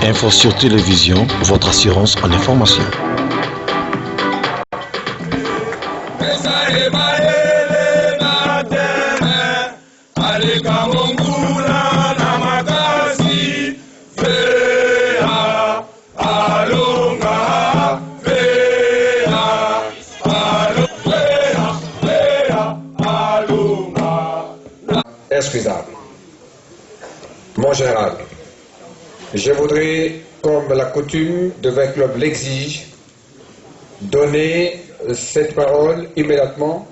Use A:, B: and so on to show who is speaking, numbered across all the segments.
A: Info sur télévision, votre assurance en information.
B: Excusable. Mon général, je voudrais, comme la coutume de votre club l'exige, donner cette parole immédiatement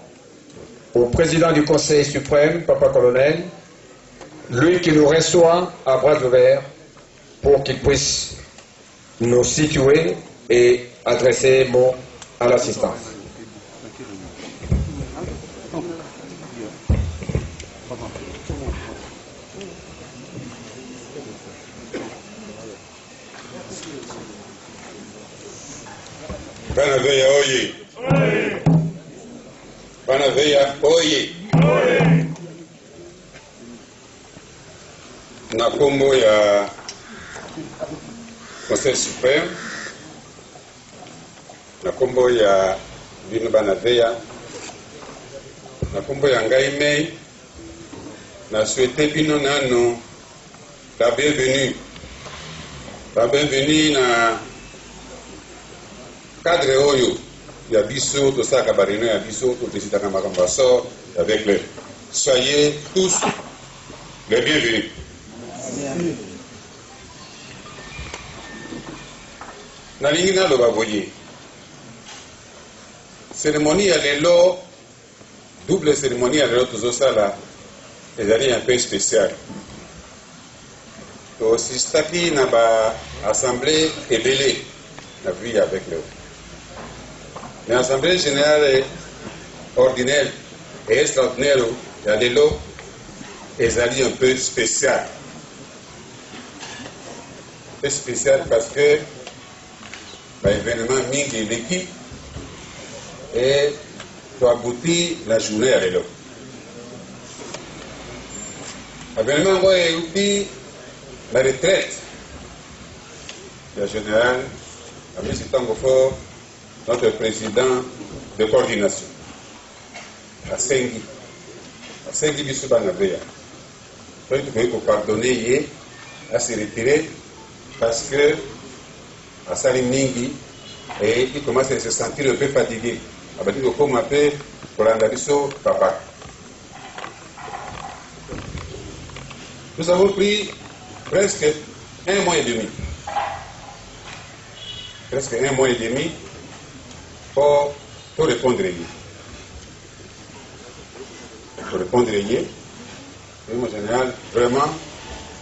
B: au président du Conseil suprême, Papa Colonel, lui qui nous reçoit à bras ouverts pour qu'il puisse nous situer et adresser mot à l'assistance.
C: Banaveya oye! Banaveya oye! Na kombo ya Conseil suprême, na kombo ya bino Banaveya, na kombo ya ngai mei, na souhaité bino nano la bienvenue. La bienvenue na cadre oyo ya biso tosaka barino ya biso todesidaka makambo sort avec le soyez tous les bienvenus. Nalingi naloba boye cérémonie ya lelo double cérémonie ya lelo tozosala ezali un peu spécial tosistaki na ba assemblée ebele na vie avec le mais l'Assemblée générale ordinaire et extraordinaire, il y a des lots, et un peu spécial. Un peu spécial parce que l'événement mingi l'équipe et doit aboutir la journée à l'élo. L'événement va aboutir la retraite du général Amisi Tangofo, notre président de coordination. À Sengi biso Banaveya. Il faut pardonner à se retirer parce que à Sali Mingi et il commence à se sentir un peu fatigué. Il faut comme un peu pour l'andabiso papa. Nous avons pris presque un mois et demi. Presque un mois et demi pour répondre. Pour répondre, et en général, vraiment,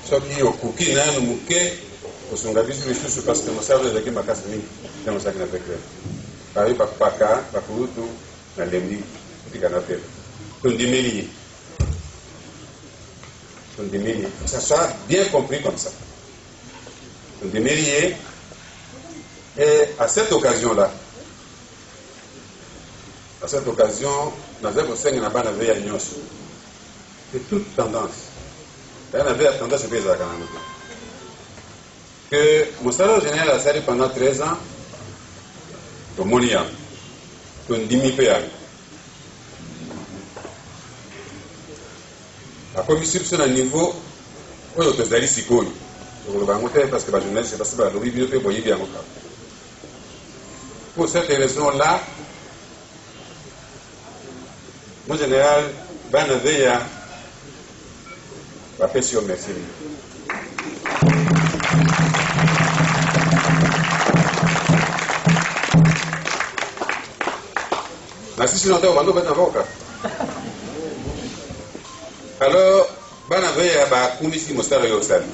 C: ce qui est au cookie, nous mouquet, au son gabi sur les choses, parce que nous savons que ma casse mine, dans le sac avec eux. Par exemple, Paka, Pakurutu, dans les lits, qui est canapé. Tout démêlé. Tout démêlé. Ça soit bien compris comme ça. Tout démêlé. Et à cette occasion-là, nous avons 5 ans à Banaveya Nyos. C'est toute tendance. Banaveya tendance à faire ça. Que mon salaire général a servi pendant 13 ans au Monia, pour une demi-payage. La commission sur un niveau où il y a des alliés psychologiques. Je vais vous dire parce que la journaliste, c'est parce que la lobby peut voyer bien. Pour cette raison-là, mon général Banaveya va faire sur merci. Merci sur l'entente, on va avocat. Alors, Banaveya va commisser mon salaire au salut.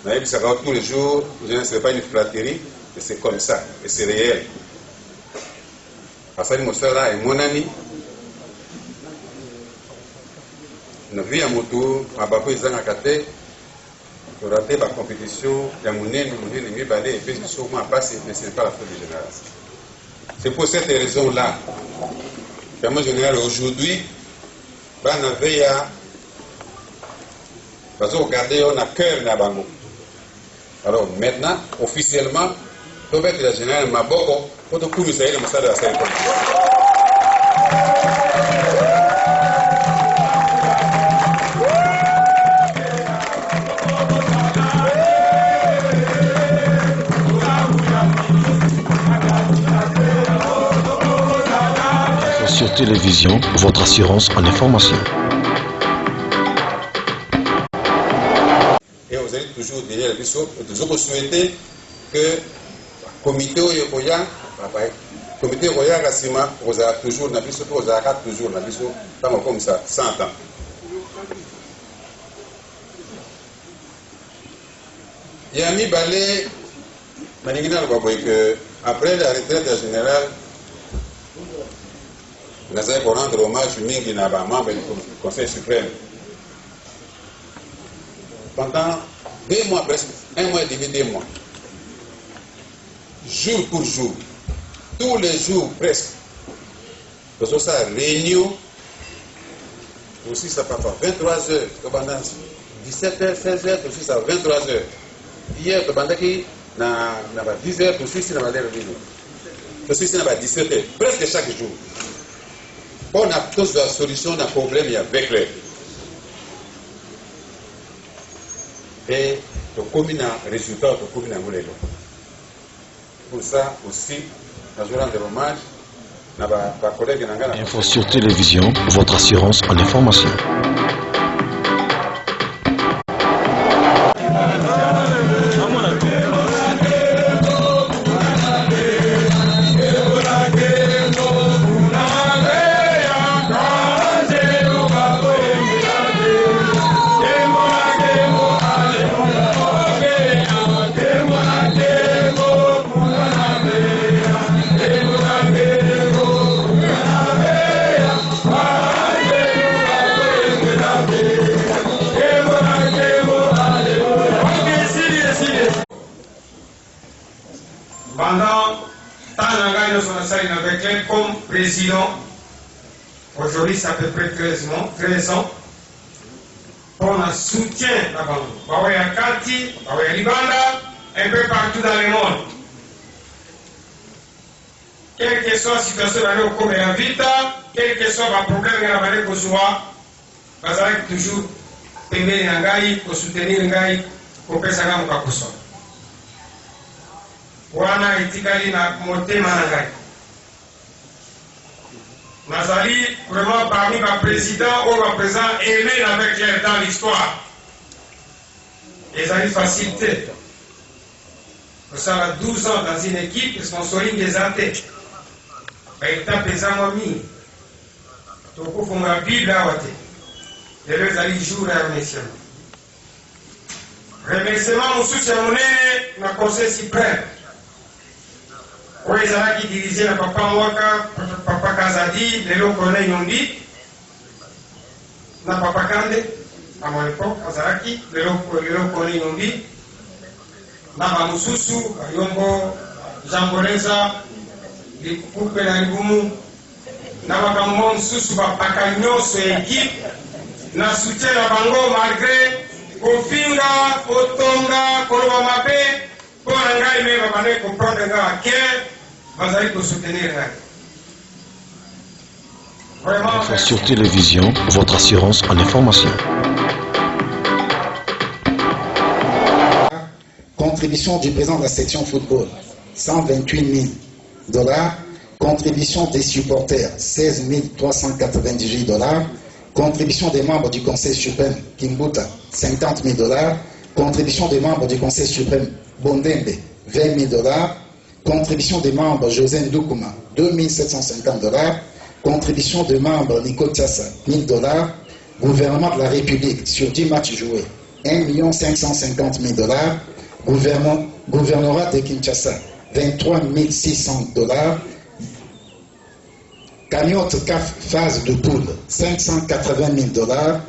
C: Tous les jours, ce n'est pas une flatterie, mais c'est comme ça, et c'est réel. Asali Moussala est mon ami. Nous vivons à Moto, à Bako Izanakate, pour rater la compétition, il y a mon nez, nous venons de baler et puis sûrement passer, mais ce n'est pas la faute du général. C'est pour cette raison-là que mon général aujourd'hui, Banaveya parce que regardez, on a cœur na bango. Alors maintenant, officiellement, le maître de général Maboko, pour tout le Sahel, de la Sahel.
A: Sur télévision, votre assurance en information.
C: Et vous allez toujours derrière le biseau, toujours souhaiter que le comité Oyokoya, le comité Oyokoya Gassima, vous avez toujours na biseau, vous avez toujours na biseau, comme ça, 100 ans. Yami Balé, après la retraite générale, nous allons rendre hommage à membre du Conseil suprême. Pendant 2 mois presque, 1 mois et demi, 2 mois, jour pour jour, tous les jours presque, nous avons ça réunion, aussi ça peut faire 23 heures, 17h, 16h, aussi ça 23 heures. Hier, nous avons 10 heures, aussi ça va aussi ça va 17 heures, presque chaque jour. On a tous la solution d'un problème avec les. Et le commune a résultat, le commune a voulu. Pour ça aussi, nous allons rendre hommage à ma collègue Nangana.
A: Info sur télévision, votre assurance en information.
D: Pendant avec elle comme président, aujourd'hui c'est à peu près 13 ans, pour un soutien à Bawaya Kati, Bawaya Libanda, un peu partout dans le monde. Quelle que soit la situation au cours de la vie, quel que soit le problème que vous avez, vous allez toujours aimer Ngai, pour soutenir Ngai, pour faire ça. Wana itikali na motema na ngai. Nazali vraiment parmi les présidents ou les présidents aimés avec elle dans l'histoire. Ils ont une facilité. Ça a 12 ans dans une équipe, sponsoring des athées. Il tape les amomis. Donc il faut ma Bible à Wate. Et là, ils allaient jouer à remerciement. Remerciement, mon soutien monnaie, na conseil suprême. Oui, Zalaki dirigé la papa Mwaka, papa Kazadi, les locaux Yondi, na papa Kande, à mon époque, Zalaki, les locaux Yondi, na Bamususu, Yombo, Jean Boneza, les coupes na Igumu, na Bakamon Susu, papa Nyoso équipe, na soutien na Bango malgré Kofinga, Otonga, Kolomamape, pour un gars, il va comprendre un gars à qui vous allez soutenir.
A: Info sur télévision, votre assurance en information.
E: Contribution du président de la section football, 128 000 $. Contribution des supporters, 16 398 $. Contribution des membres du Conseil suprême, Kimbuta, 50 000 $. Contribution des membres du Conseil suprême, Bondembe, 20 000 $. Contribution des membres José Ndoukouma, 2 750 $. Contribution des membres Nico Tiassa, 1 000 $. Gouvernement de la République sur 10 matchs joués, 1 550 000 $. Gouvernorat de Kinshasa, 23 600 $. Cagnotte CAF phase de poule, 580 000 $.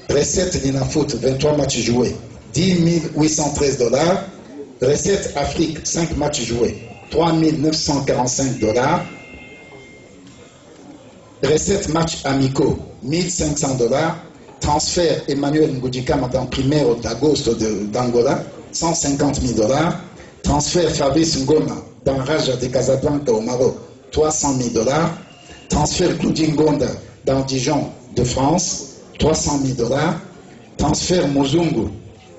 E: Recette d'Inafoot, 23 matchs joués, 10 813 $. Recette Afrique, 5 matchs joués, 3 945 $. Recette matchs amicaux, 1 500 $. Transfert Emmanuel Ngoudika dans Primero d'Agosto d'Angola, 150 000 $. Transfert Fabrice Ngoma dans Raja de Casablanca au Maroc, 300 000 $. Transfert Claudine Gonda dans Dijon de France, 300 000 $. Transfert Mozungu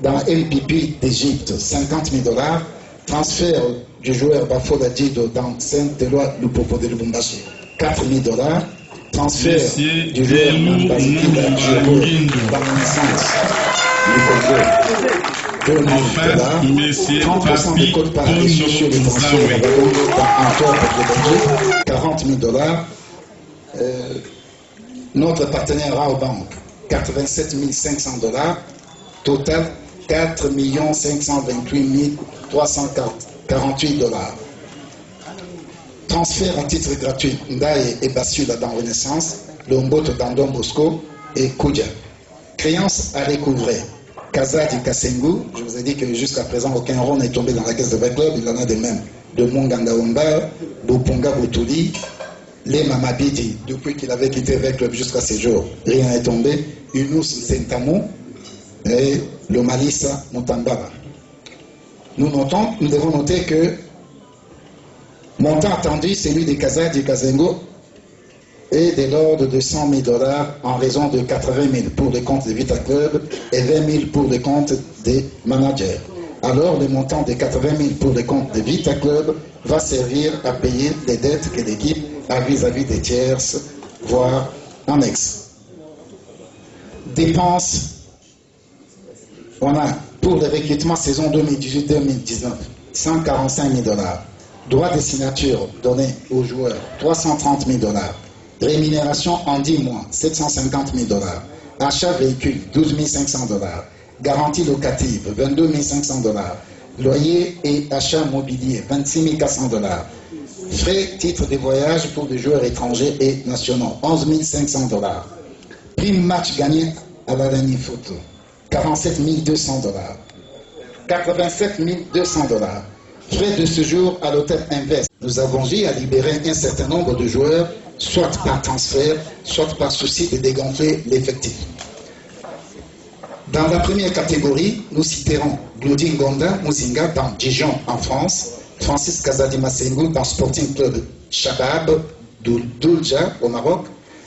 E: dans LPP d'Égypte, 50 000 $. Transfert du joueur Bafola Dido dans Saint-Éloi Lupopo de Lubumbashi, 4 000 $. Transfert du joueur Mbaziki dans Naissance du Congo, 2 000 $. 30% des codes paradis sociaux de transfert dans Antwerp de Belgique, 40 000 $. Notre partenaire Raobank, 87 500 $. Total 4 528 348 $. Transfert à titre gratuit Ndaye et Bassula dans Renaissance, Lomboto dans Don Bosco et Koudia. Créance à recouvrer. Kazadi Kasengu, je vous ai dit que jusqu'à présent aucun rond n'est tombé dans la caisse de Vec Club, il en a de même. De Monganga Wamba, Bopunga Boutuli, les Mamabidi, depuis qu'il avait quitté Vec Club jusqu'à ces jours, rien n'est tombé. Yunus Sentamou et le Malissa Mutambaba. Nous devons noter que montant attendu, celui des Kazadi Kazengo est de l'ordre de 100 000 $ en raison de 80 000 pour le compte de Vita Club et 20 000 pour le compte des managers. Alors le montant de 80 000 pour le compte de Vita Club va servir à payer les dettes que l'équipe a vis-à-vis des tierces, voire annexes. Dépenses, on a pour le recrutement saison 2018-2019, 145 000 $. Droit de signature donné aux joueurs, 330 000 $. Rémunération en 10 mois, 750 000 $. Achat véhicule, 12 500 $. Garantie locative, 22 500 $. Loyer et achat mobilier, 26 400 $. Frais titre de voyage pour des joueurs étrangers et nationaux, 11 500 $. Prime match gagné à la dernière photo, 47 200 $. 87 200 $. Frais de séjour à l'hôtel Invest. Nous avons eu à libérer un certain nombre de joueurs, soit par transfert, soit par souci de dégonfler l'effectif. Dans la première catégorie, nous citerons Claudine Gonda Muzinga dans Dijon en France, Francis Kazadi Masengu dans Sporting Club Shabab d'Oulja au Maroc,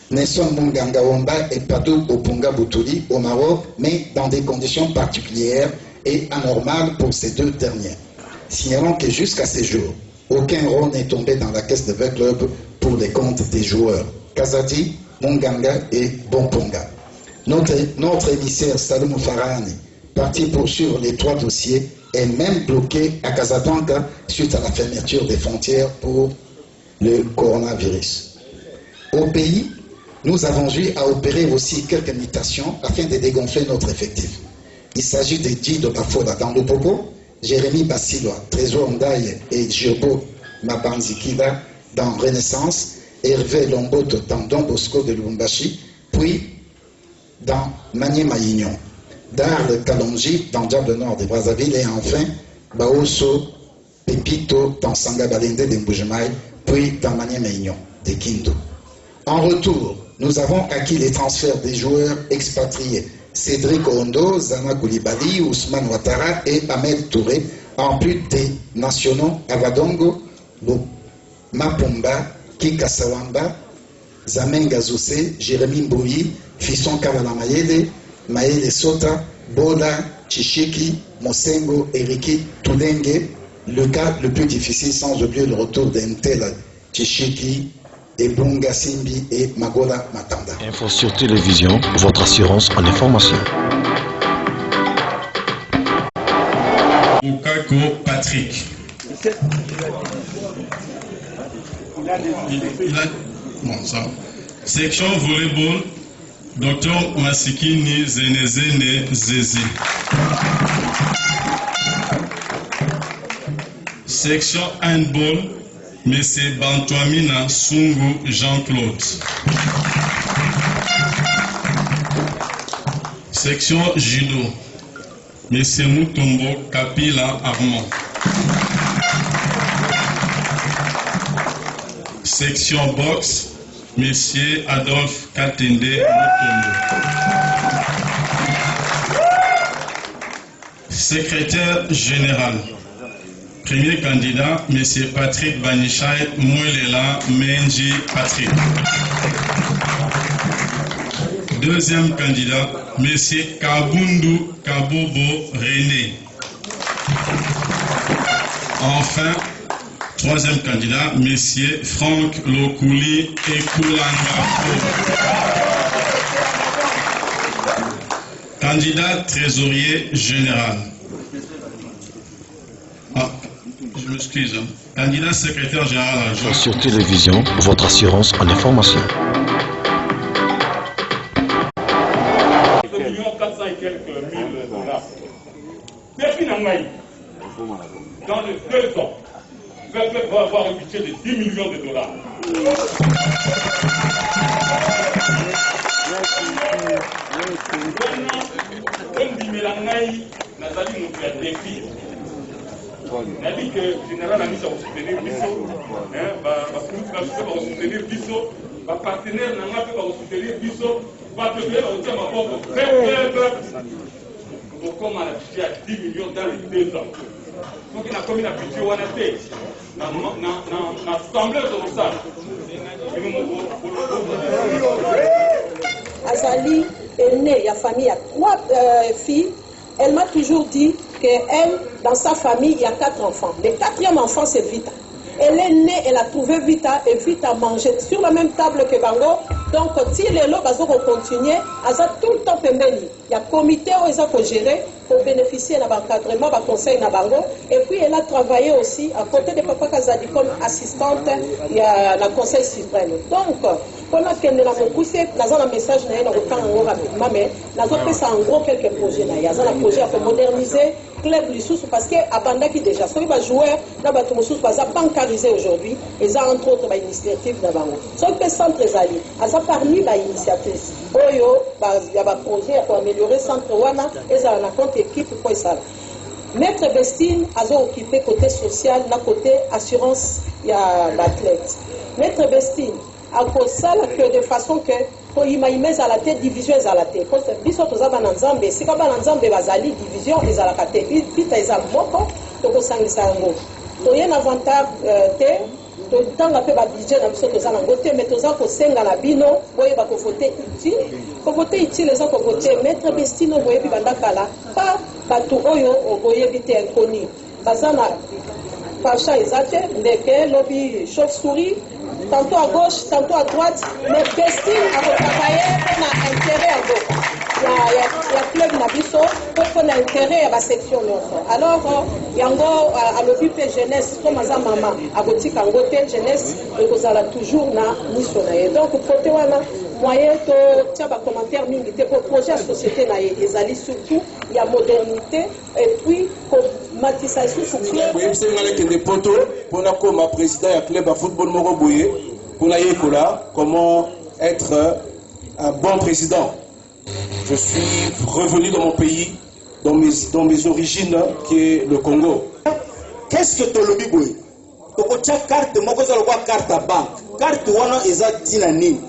E: Nelson Munganga Wamba et Padou Opunga Boutouli au Maroc, mais dans des conditions particulières et anormales pour ces deux derniers. Signalons que jusqu'à ces jours, aucun rond n'est tombé dans la caisse de Vec Club pour les comptes des joueurs Kazadi, Munganga et Bomponga. Notre émissaire Salomou Farahani, parti poursuivre les 3 dossiers, est même bloqué à Casablanca suite à la fermeture des frontières pour le coronavirus. Au pays, nous avons eu à opérer aussi quelques mutations afin de dégonfler notre effectif. Il s'agit de Dido Bafola dans le Popo, Jérémy Bassiloa, Trésor Ndaye et Giobo Mabanzikila dans Renaissance, Hervé Lomboto dans Don Bosco de Lubumbashi, puis dans Manié Maïgnon, Darle Kalonji dans Diable Nord de Brazzaville et enfin Baoso Pepito dans Sanga Balende de Mbujimai, puis dans Manié Maïgnon de Kindo. En retour, nous avons acquis les transferts des joueurs expatriés Cédric Ondo, Zana Koulibaly, Ousmane Ouattara et Ahmed Touré, en plus des nationaux Avadongo, Mapumba, Kika Sawamba, Zamenga Zoussé, Jérémy Mbouyi, Fisson Kavala Mayele, Maëlle Sota, Bola, Chichiki, Mosengo, Eriki, Tulenge. Le cas le plus difficile, sans oublier le retour d'Entela, Chichiki, Ebunga Simbi et Magola Matanda.
A: Info sur télévision, votre assurance en information.
F: Okako Patrick. Bon, ça. Section volleyball, Dr Masikini Zenezene Zezi. Section handball, M. Bantuamina Sungu Jean-Claude. Section judo, M. Mutombo Kapila Armand. Section boxe, M. Adolphe Katende Mutombo. Secrétaire général. Premier candidat, M. Patrick Banichai Mouelela Menji Patrick. Deuxième candidat, M. Kabundu Kabobo René. Enfin, troisième candidat, M. Franck Lokouli Ekulanga. Candidat trésorier général. Ah, je m'excuse. Candidat secrétaire général adjoint.
A: Sur télévision, votre assurance en information.
G: 400 et quelques mille dollars. Depuis Nangaï, dans les 2 ans, va avoir un budget de 10 millions de dollars. On a dit que le général a mis à soutenir Bisso, va soutenir Bisso, va partenaire n'a pas soutenir Bisso, va te faire un thème à bord très faible. Donc, comme on a budget à 10 millions dans les 2 ans. Donc, il a commis un budget où on a fait. Dans l'assemblée de ça.
H: Azali est née, il y a famille, il y a 3 filles. Elle m'a toujours dit qu'elle, dans sa famille, il y a 4 enfants. Le 4e enfant, c'est Vita. Elle est née, elle a trouvé Vita, et Vita mangeait sur la même table que Bango. Donc, si les lots vont continuer, elle a tout le temps fait. Il y a un comité où ils ont géré pour bénéficier de l'encadrement, de conseil na Bango. Et puis, elle a travaillé aussi à côté de Papa Kazadi comme assistante il y a le conseil suprême. Donc, pendant qu'elle est là, nous avons un message rapidement, mais nous avons fait en gros quelques projets. Il y a un projet pour moderniser le club Lissous parce qu'à Bandaki déjà, ce qui va jouer, là, ils va bancariser aujourd'hui, et ça entre autres initiatives de Bango. Ce qui est centre Zali, parmi les initiatives, il y a un projet pour améliorer le centre Wana et ça a un compte équipe pour ça. Maître Bestine a occupé côté social, la côté assurance, il y a l'athlète. Maître Bestine a ça que de façon que pour imaginer à la tête division à la tête. Parce que biso toza ba nzambe, si ka ba nzambe bazali division ils à la tête. Vita ils a moko to ko sangisa ngo. To yen avantage te to tanga pe ba budget na biso toza na ngote mais toza ko senga na bino boye ba ko voter utile. Ko voter utile les ko voter Maître Bestine boye bi bandakala pas batu oyo boye bité inconnu. Bazana Pacha Ezate, Ndeke, lobby chauve-souris, tantôt à gauche, tantôt à droite, mais Bestine a travaillé, on a intérêt à gauche. Il y a club Nabiso, on a intérêt à la section nord. Alors, il y a encore à lobby jeunesse, comme à maman, à Gotik, à Goté, jeunesse, et vous allez toujours na missionnaire. Donc, côté wana, moyen de tiens, commentaire, pour projet de société, les alliés surtout, il y a modernité, et puis, pour Matissa et Soussouki.
I: Pour comme président du club de football Morobouye, pour la comment être un bon président. Je suis revenu dans mon pays, dans mes origines, qui est le Congo. Qu'est-ce que tu as le boué? Tu as carte, moi, je vois carte à banque. Carte, wana eza dinani.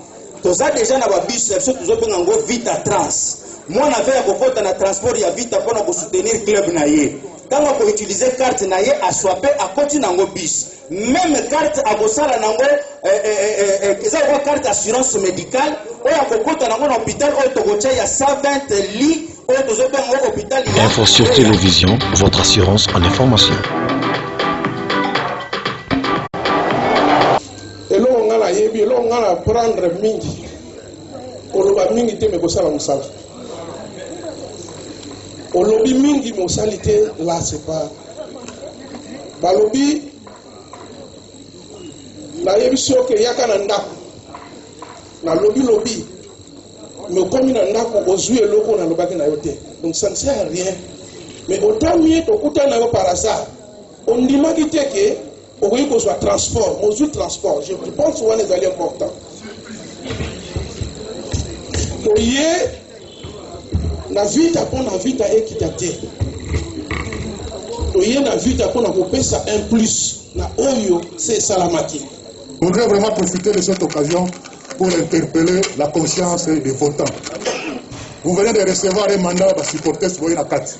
I: Tu as déjà na babis, tu as Vita Trans. Moi, on avait un na transport, il y a Vita pour soutenir le club naye. Quand on peut utiliser carte naye à swapper à côté nango bis. Même carte à Gossala nango, ils carte assurance médicale. Il y a 120 lits.
A: Info sur télévision, votre assurance en information.
J: Et là, on a prendre mingi. On a mingi te me Gossala musala. Au lobby mingi mosalité là c'est pas ba lobby na yebiso ke yakana ndako na lobby mais comme na ndako ozui eloko na lobaki na yote donc ça ne sert à rien mais autant mieux to kutana yo par hasard on ndimaki te ke okoki kozwa transport mozui transport je pense wana ezali important oye na vita mpona vita ekita te toye na vita mpona kopesa un plus na oyo se esalamaki.
K: Je voudrais vraiment profiter de cette occasion pour interpeller la conscience des votants. Vous venez de recevoir un mandat de supporter Boyena 4.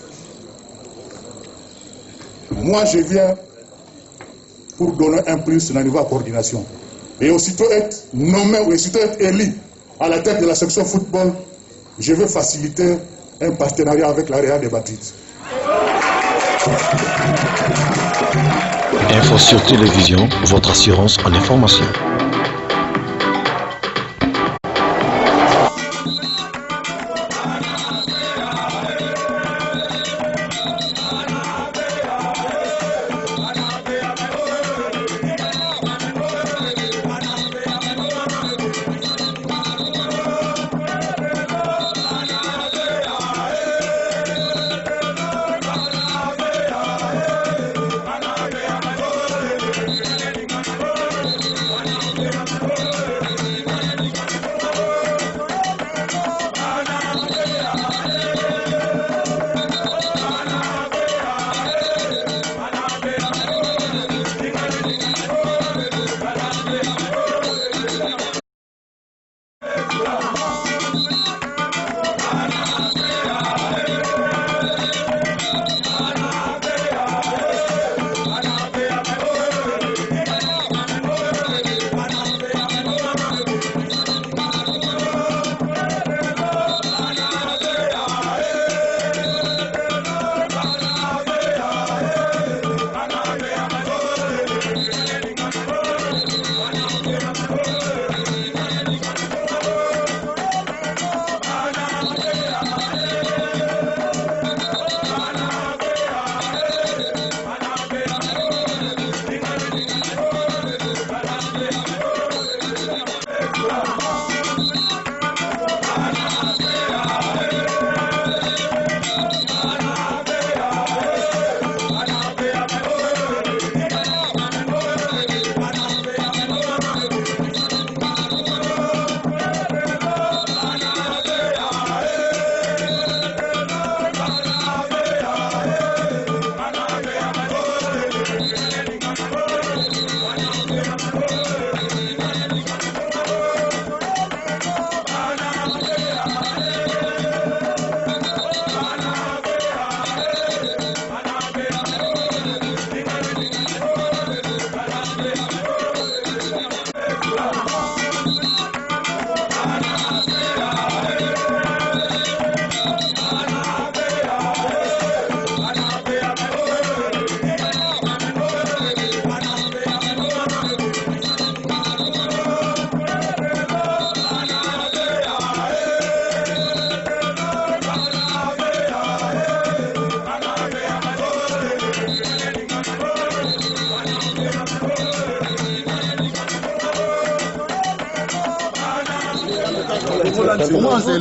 K: Moi, je viens pour donner un plus au niveau de coordination. Et aussitôt être nommé, ou aussitôt être élu à la tête de la section football, je veux faciliter un partenariat avec la Real de Madrid.
A: Info sur télévision, votre assurance en information.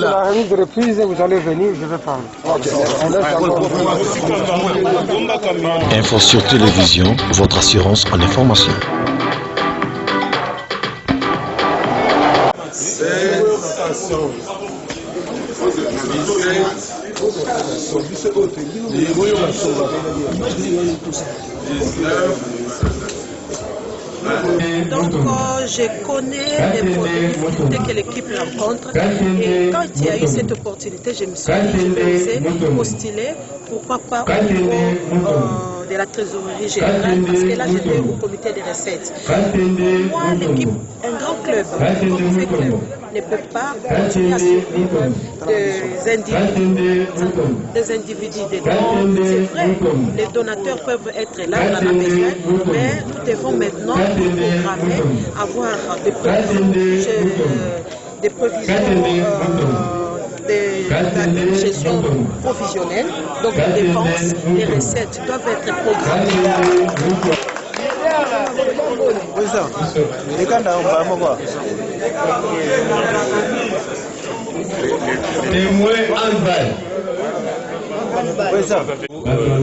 L: La remise de reprise, vous allez venir, je vais parler.
A: Info sur télévision, votre assurance en information.
H: Donc, je connais les difficultés que l'équipe rencontre et quand il y a eu cette opportunité, je me suis dit, je vais essayer postuler, pourquoi pas au niveau de la trésorerie générale, parce que là j'étais au comité des recettes. Moi, l'équipe, un grand club, comme ce club, ne peut pas continuer à suivre des individus dedans. C'est vrai, les donateurs peuvent être là, on en a besoin, mais nous devons maintenant programmer, avoir des provisions de gestion provisionnelle, donc les dépenses, les recettes doivent être programmées.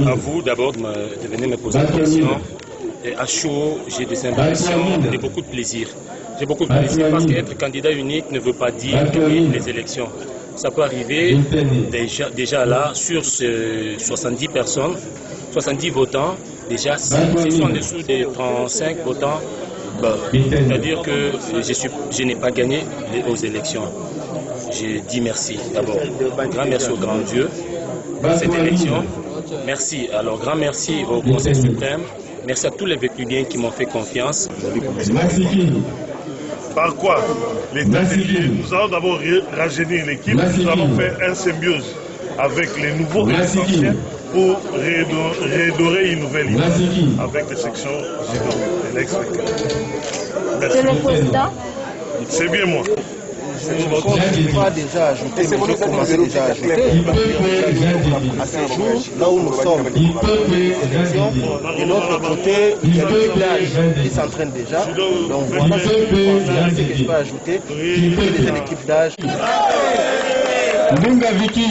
M: À vous d'abord de venir me poser une question. Et à chaud, j'ai des impressions et beaucoup de plaisir. J'ai beaucoup de plaisir parce qu'être candidat unique ne veut pas dire gagner les élections. Ça peut arriver déjà là, sur 70 personnes, 70 votants, déjà s'ils sont en dessous des 35 votants, c'est-à-dire que je n'ai pas gagné aux élections. Je dis merci d'abord. Un grand merci au grand Dieu pour cette élection. Merci. Alors, grand merci au Conseil suprême. Merci à tous les Vécludiens qui m'ont fait confiance.
N: Par quoi? L'état des lieux. Nous allons d'abord rajeunir l'équipe. Nous allons faire un symbiose avec les nouveaux et les anciens pour redorer une nouvelle équipe avec les sections de l'ex-Merci.
O: C'est le président.
N: C'est bien moi.
J: Je ne peux pas déjà ajouter, mais je commençais déjà à ajouter. À ce jour, là où nous sommes, élections, de l'autre côté, il y a l'équipe d'âge qui s'entraîne déjà. Donc voilà ce que je peux ajouter. C'est l'équipe d'âge.
P: Mbunga Viki.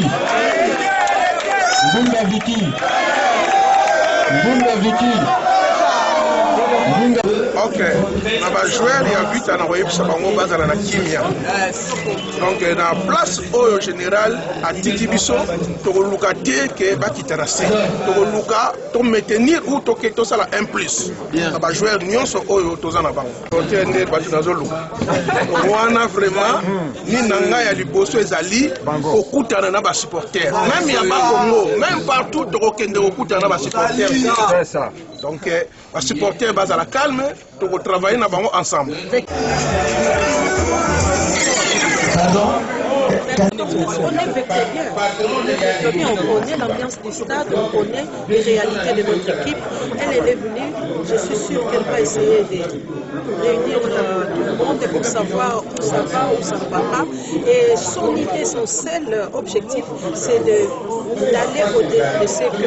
P: Mbunga Viki. Mbunga Viki.
J: Ok, na ba joueur ya vita na koyebisa bango bazala na kimia. Donc na place oyo général atiki biso tokoluka te ke bakita na se. Tokoluka to maintenir ou toke tosala 1+. Na ba joueur nyonso oyo toza na bango. Tote nde batu nazoluka. Wana vraiment ni nanga ya liboso ezali okutana na ba supporters. Même ya ba Congo, même partout tokokende okutana na ba supporters. C'est ça. Donc les supporters basent à la calme, pour travailler ensemble.
H: On est véclubien, on connaît l'ambiance du stade, on connaît les réalités de notre équipe. Elle est venue, je suis sûr qu'elle va essayer de réunir tout le monde pour savoir où ça va, où ça ne va pas. Et son idée, son seul objectif, c'est d'aller au-delà de ce que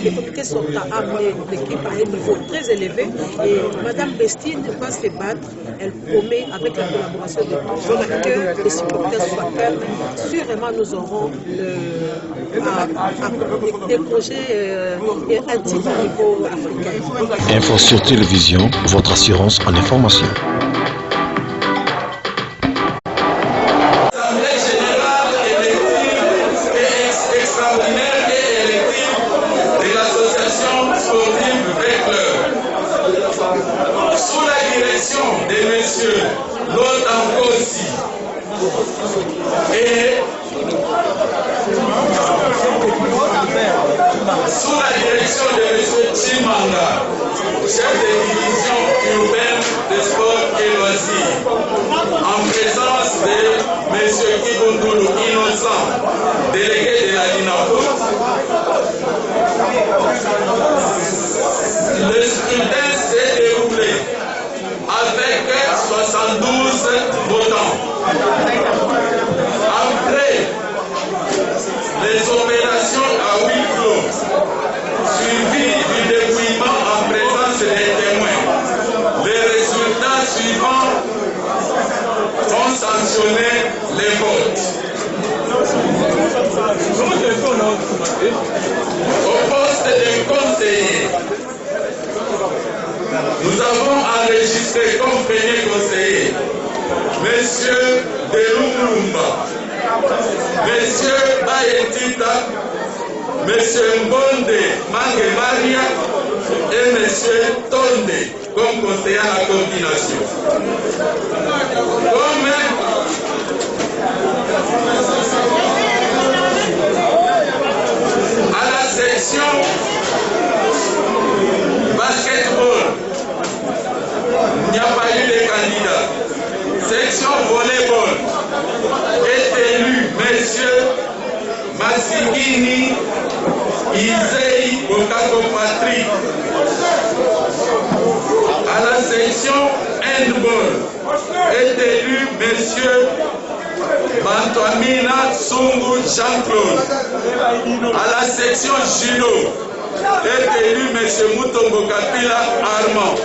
H: les comités sortants a amené l'équipe à un niveau très élevé. Et Mme Bestine va se battre, elle promet avec la collaboration de tous que les supporters soient calmes. Sûrement, nous aurons des projets un titre au niveau africain.
A: Info sur télévision, votre assurance en information.
Q: Sous la direction de messieurs Lotankosi et sous la direction de messieurs Chimanga, chef de division urbaine des sports et loisirs, en présence de messieurs Kibundulu Innocent, délégué de la DINAFO, le scrutin s'est déroulé avec 72 votants. Après les opérations à huis clos, suivies du dépouillement en présence des témoins, les résultats suivants ont sanctionné les votes. Au poste de conseiller, nous avons enregistré comme premier conseiller Monsieur Delumumba, Monsieur Bayetita, Monsieur Mbonde Mangemaria et Monsieur Tonde comme conseiller à la coordination. Comme à la section basketball, il n'y a pas eu de candidats. Section volleyball est élu Monsieur Massikini Isei Bokako Patrick. À la section handball est élu Monsieur Bantuamina Sungu Jean-Claude. À la section judo est élu M. Mutombo Kapila Armand.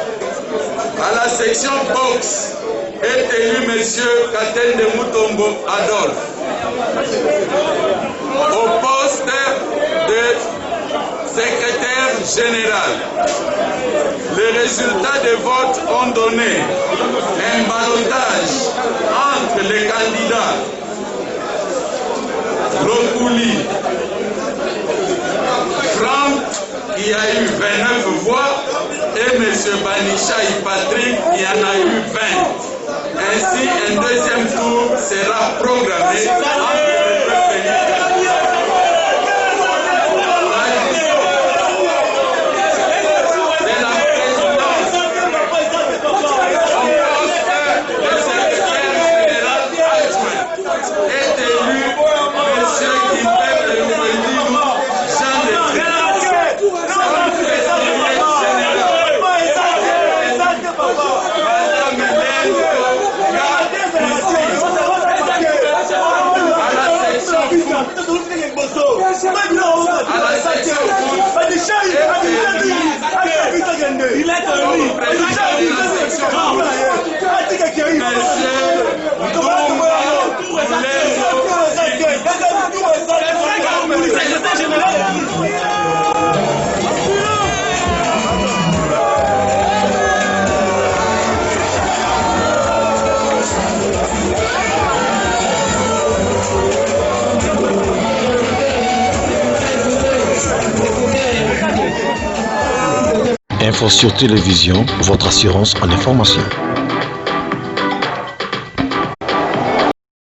Q: À la section boxe est élu M. Katende Mutombo Adolphe. Au poste de secrétaire général, les résultats des votes ont donné un ballottage entre les candidats Lokuli Franck qui a eu 29 voix et M. Banichai Patrick qui en a eu 20. Ainsi, un deuxième tour sera programmé entre les deux candidats.
A: Info sur Télévision, votre assurance en information.